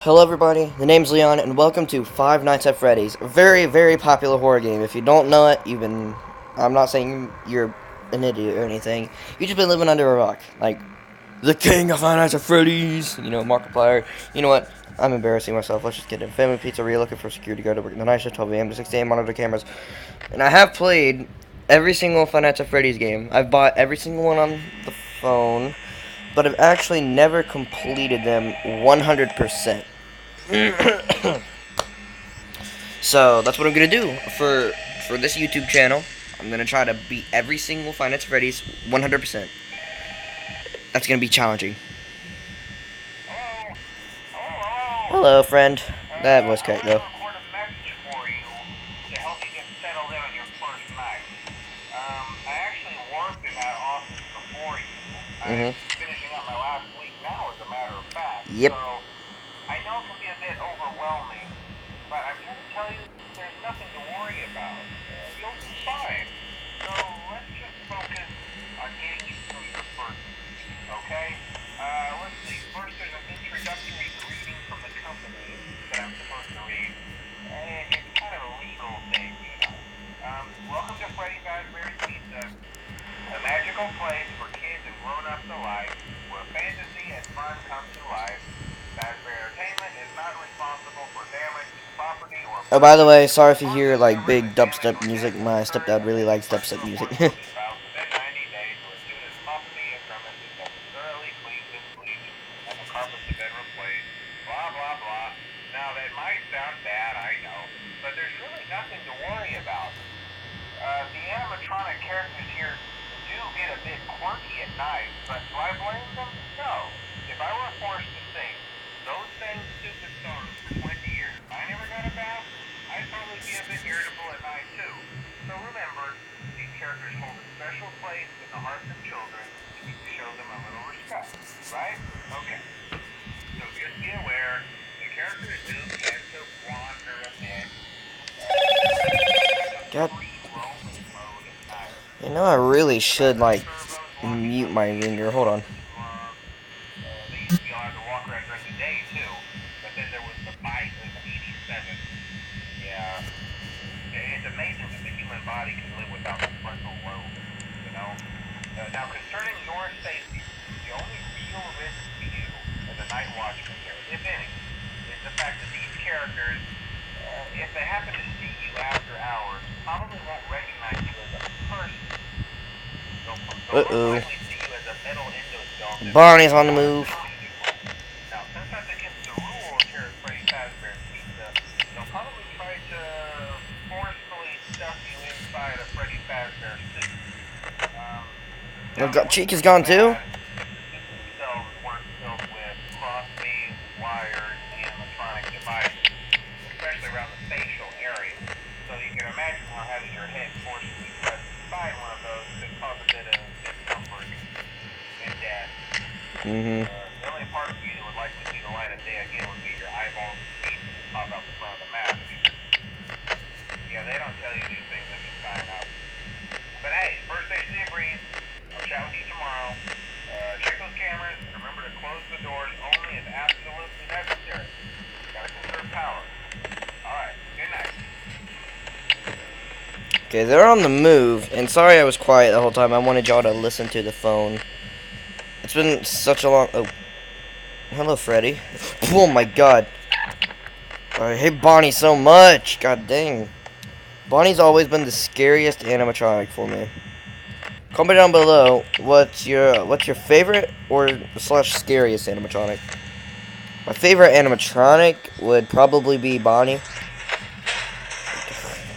Hello everybody, the name's Leon, and welcome to Five Nights at Freddy's. A very, very popular horror game. If you don't know it, I'm not saying you're an idiot or anything. You've just been living under a rock. Like, the king of Five Nights at Freddy's, Markiplier. You know what? I'm embarrassing myself. Let's just get in. Family Pizzeria looking for security guard to work in the night shift, 12 a.m. to 6 a.m. monitor cameras. And I have played every single Five Nights at Freddy's game. I've bought every single one on the phone, but I've actually never completed them 100%. So that's what I'm gonna do for this YouTube channel. I'm gonna try to beat every single Five Nights at Freddy's 100%. That's gonna be challenging. Hello, friend. That was correct though. Mhm. Finishing up my last week now, as a matter of fact. Yep. So I know it can be a bit overwhelming, but I'm here to tell you there's nothing to worry about. You'll be fine. So let's just focus on getting you through your first week, okay? Let's see. First, there's an introductory greeting from the company that I'm supposed to read. It's kind of a legal thing, you know. Welcome to Freddy Fazbear's Pizza, a magical place for kids and grown-ups alike, where fantasy and fun come to life. Fazbear Entertainment is not responsible for damage to property or... Oh, by the way, sorry if you hear like big dubstep music. My stepdad really likes dubstep music. Within 90 days, or as soon as property and premises have been thoroughly cleaned and bleached, and the carpets have been replaced, blah, blah, blah. Now, that might sound bad, I know, but there's really nothing to worry about. The animatronic characters here do get a bit quirky at night, but do I blame them? No. If I were forced to sing those same stupid songs for 20 years, I never got a bath, I'd probably be a bit irritable at night too. So remember, these characters hold a special place in the hearts of children, and you can show them a little respect, right? Okay. So just be aware, the characters do tend to wander a bit. God. You know, I really should like mute my ringer. Hold on. They used to be allowed to walk around during the day too, but then there was the bite in '87. Yeah, it's amazing that the human body can live without the frontal lobe. You know. Now concerning your safety, the only real risk to you as a night watchman here, if any, is the fact that these characters, if they happen to see you after hours, probably won't recognize you as a person. They'll most likely see you as a metal endoskeleton. Barney's on the move. Now, since that's against the rules here at Freddy Fazbear's Pizza, they'll probably try to forcefully stuff you inside a Freddy Fazbear suit. Cheek is gone too? Themselves weren't filled with cross-beam, wires, animatronic devices, especially around the facial area. So you can imagine how having your head forcibly pressed inside one of those could cause a bit of discomfort and death. The only part of you that would like to see the light of day again would be your eyeballs and teeth that pop out the front of the mask. Yeah, they don't tell you these things if you sign up. But hey, first station agrees. I'll chat with you tomorrow. Check those cameras and remember to close the doors only as absolutely necessary. Gotta conserve power. Alright, good night. Okay, they're on the move, and sorry I was quiet the whole time. I wanted y'all to listen to the phone. It's been such a long... Oh. Hello, Freddy. Oh my god. I hate Bonnie so much. God dang. Bonnie's always been the scariest animatronic for me. Comment down below what's your favorite or slash scariest animatronic. My favorite animatronic would probably be Bonnie.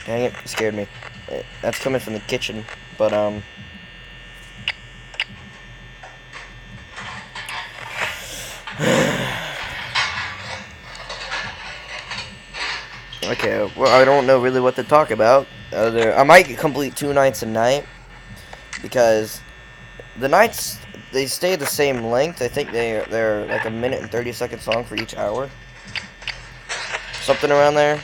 Dang it, it scared me. That's coming from the kitchen, but okay, well, I don't know really what to talk about. I might complete 2 nights a night, because the nights, they stay the same length. I think they're like a minute and 30 seconds long for each hour. Something around there.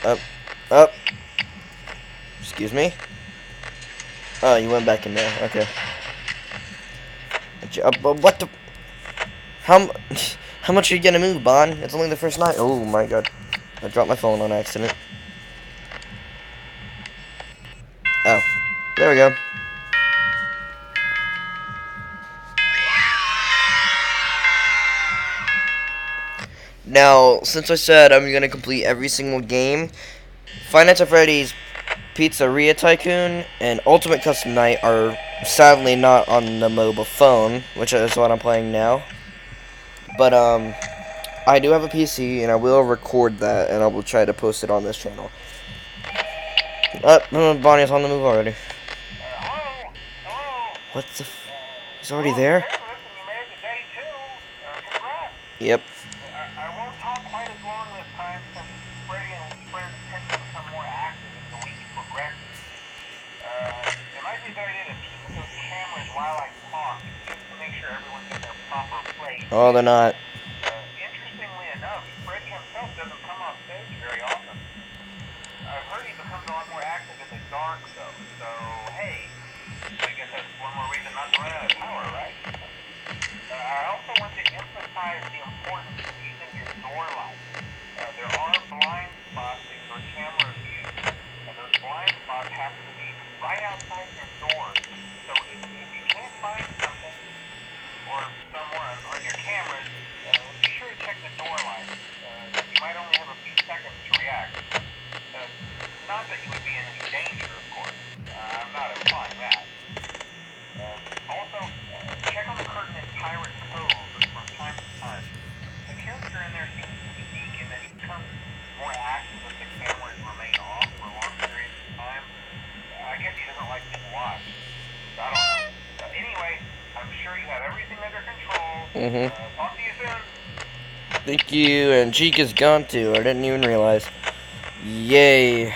Up. Excuse me. Oh, you went back in there. Okay. What the? How How much are you gonna move, Bon? It's only the first night. Oh my god. I dropped my phone on accident. Oh. There we go. Now, since I said I'm gonna complete every single game, Five Nights at Freddy's, Pizzeria Tycoon, and Ultimate Custom Night are sadly not on the mobile phone, which is what I'm playing now. But, I do have a PC, and I will record that, and I will try to post it on this channel. Bonnie's on the move already. Hello? Hello? What the f... He's already there? Hey, listen, you made it to day 2. Congrats. Yep. I won't talk quite as long this time since Freddy and his friends tend to become more active as the week progresses. It might be a good idea to peek at those cameras while I talk, just to make sure everyone's in their proper place. Oh, they're not. Interestingly enough, Freddy himself doesn't come off stage very often. I've heard he becomes a lot more active in the dark, though. So, hey, I guess that's one more reason not to run out of power, right? I also want to emphasize the importance of using your door lights. There are blind spots in your camera view, and those blind spots have to be right outside your door. So if you can't find something or someone on your cameras, be sure to check the door lights. You might only have a few seconds to react. Not that you would be in any danger, of course. I'm not implying that. Also, check on the curtain in Pirate Cove from time to time. The character in there seems unique in that he becomes more active if the cameras remain off for long periods of time. I guess he doesn't like being watched. I don't know. Anyway, I'm sure you have everything under control. Talk to you soon. Thank you, and Chica's gone too. I didn't even realize. Yay.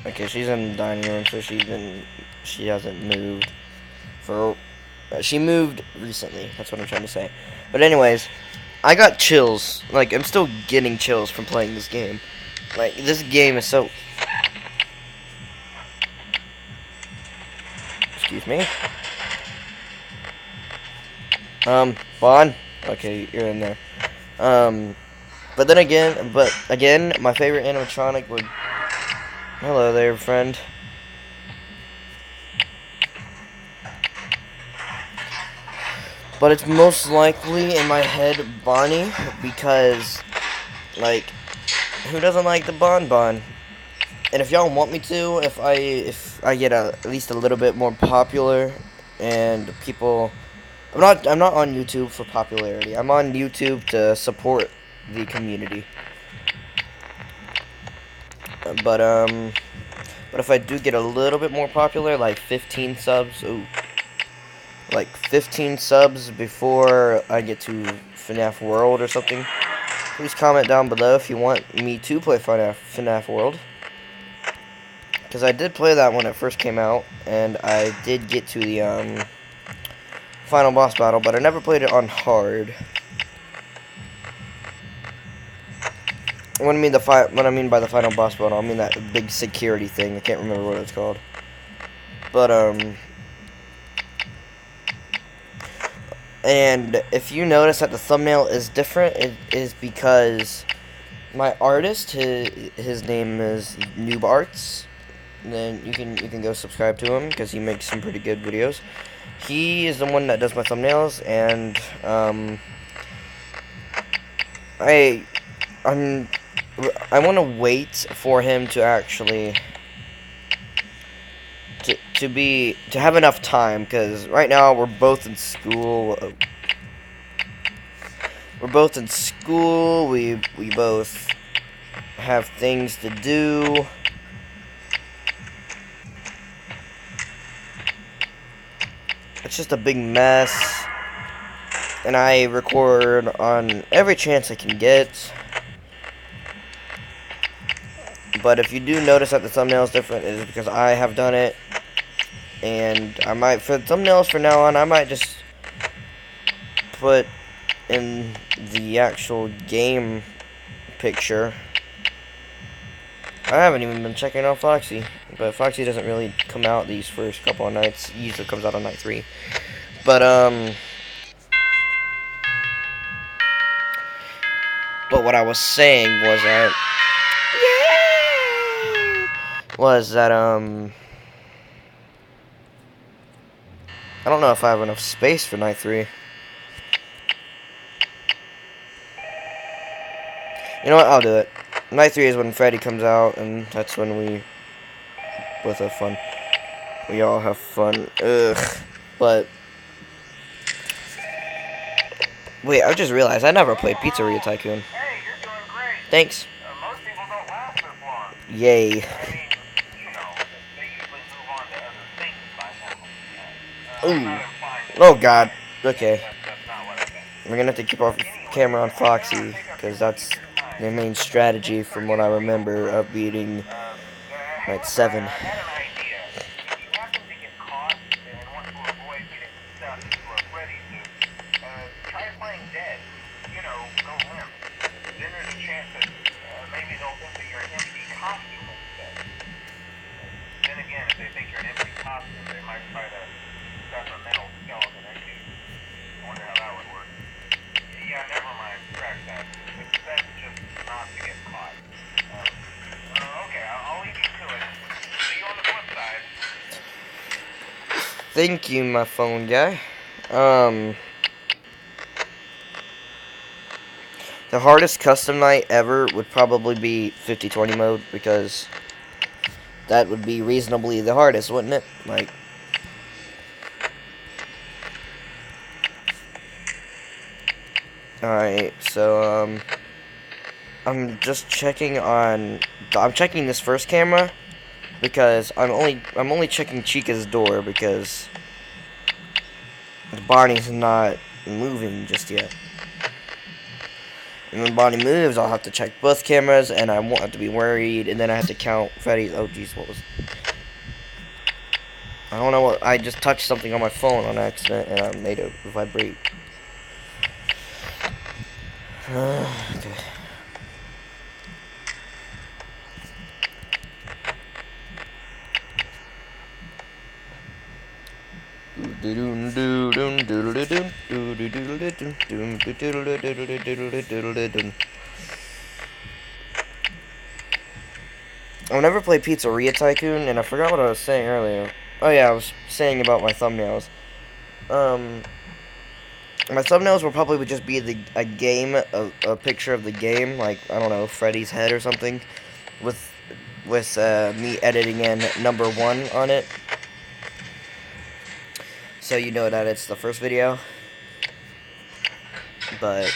Okay, she's in the dining room, so she hasn't moved. She moved recently. That's what I'm trying to say. But anyways, I got chills. Like, I'm still getting chills from playing this game. Like, this game is so... Excuse me. Bon? Okay, you're in there. But again, my favorite animatronic would... Hello there, friend. But it's most likely in my head Bonnie, because, like, who doesn't like the Bon? And if y'all want me to, if I get at least a little bit more popular, and people, I'm not on YouTube for popularity. I'm on YouTube to support the community. But if I do get a little bit more popular, like 15 subs, like 15 subs before I get to FNAF World or something, please comment down below if you want me to play FNAF World. Because I did play that when it first came out, and I did get to the final boss battle, but I never played it on hard. What I mean by the final boss battle, I mean that big security thing. I can't remember what it's called. But and if you notice that the thumbnail is different, it is because my artist, his name is Noob Arts. Then you can go subscribe to him because he makes some pretty good videos. He is the one that does my thumbnails, and I want to wait for him to actually to have enough time, because right now we're both in school. We both have things to do. It's just a big mess, and I record on every chance I can get. But if you do notice that the thumbnail is different, it is because I have done it. And I might, for the thumbnails from now on, I might just put in the actual game picture. I haven't even been checking out Foxy, but Foxy doesn't really come out these first couple of nights. He usually comes out on night 3. But But what I was saying was that, I don't know if I have enough space for night 3. You know what? I'll do it. Night 3 is when Freddy comes out, and that's when we both have fun. We all have fun. Ugh. But wait, I just realized I never played Pizzeria Tycoon. Hey, you're doing great. Thanks. Most people don't last this long. Yay. I mean, you know, they usually move on to other things by now. I'm not implying Oh God. Okay. that's not what I meant. We're gonna have to keep our camera on Foxy, because that's the main strategy from what I remember of beating Night 7. I had an idea. If you happen to get caught and want to avoid getting stuck into a Freddy suit, try playing dead. You know, go limp. Then there's a chance that maybe they'll think that you're an empty costume instead. Then again, if they think you're an empty costume, they might try to stuff a metal skeleton at you. I wonder how that would work. Yeah, never mind. Scratch that. It's best just not to get caught. Okay, I'll leave you to it. See you on the flip side. Thank you, my phone guy. The hardest custom night ever would probably be 50-20 mode, because that would be reasonably the hardest, wouldn't it? Like, alright, so, I'm just checking on, I'm checking this first camera, because I'm only checking Chica's door, because Barney's not moving just yet. And when Barney moves, I'll have to check both cameras, and I won't have to be worried, and then I have to count Freddy's, oh jeez, what was, I don't know what, I just touched something on my phone on accident, and I made it vibrate. Okay. I've never played Pizzeria Tycoon, and I forgot what I was saying earlier. Oh yeah, I was saying about my thumbnails. My thumbnails will probably just be a game, a picture of the game, like, I don't know, Freddy's head or something, with me editing in #1 on it. So you know that it's the first video. But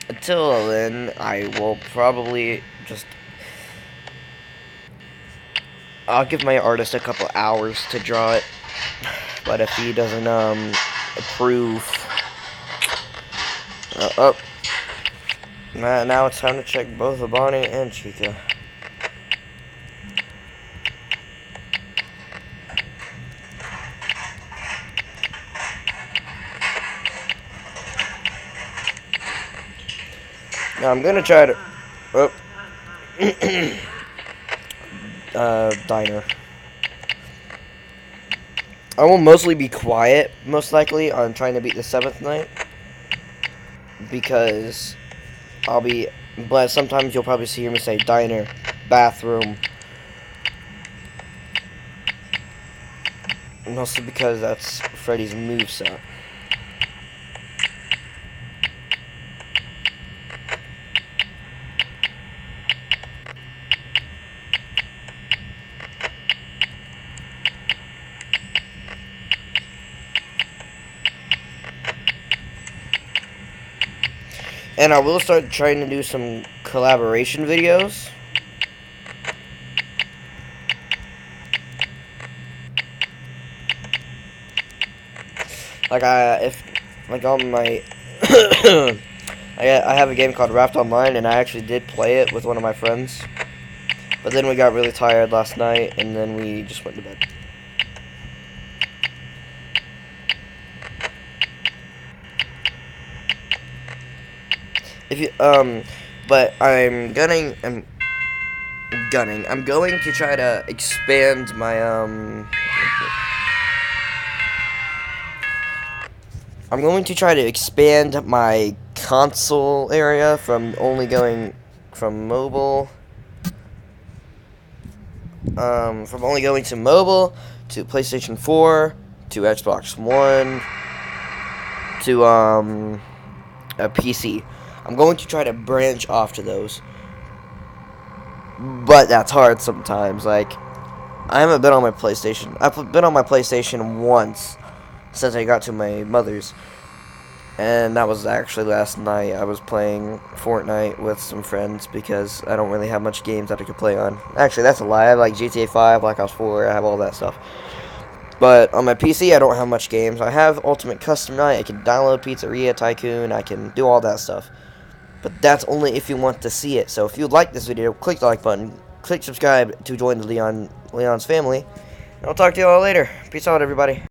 until then, I will probably just, I'll give my artist a couple hours to draw it. But if he doesn't approve, now it's time to check both of Bonnie and Chica. Now I'm gonna try to, diner. I will mostly be quiet, most likely, on trying to beat the 7th night, because but sometimes you'll probably see me say diner, bathroom, mostly because that's Freddy's moveset. And I will start trying to do some collaboration videos. Like on my, I have a game called Raft Online, and I actually did play it with one of my friends. But then we got really tired last night, and then we just went to bed. If you, but I'm going to try to expand my, I'm going to try to expand my console area from only going from mobile. From only going to mobile to PlayStation 4 to Xbox One to a PC. I'm going to try to branch off to those, but that's hard sometimes. Like, I haven't been on my PlayStation. I've been on my PlayStation once since I got to my mother's, and that was actually last night. I was playing Fortnite with some friends because I don't really have much games that I could play on. Actually, that's a lie. I have like GTA 5, Black Ops 4, I have all that stuff. But on my PC, I don't have much games. I have Ultimate Custom Night. I can download Pizzeria Tycoon. I can do all that stuff. But that's only if you want to see it. So if you like this video, click the like button. Click subscribe to join the Leon's family. And I'll talk to you all later. Peace out, everybody.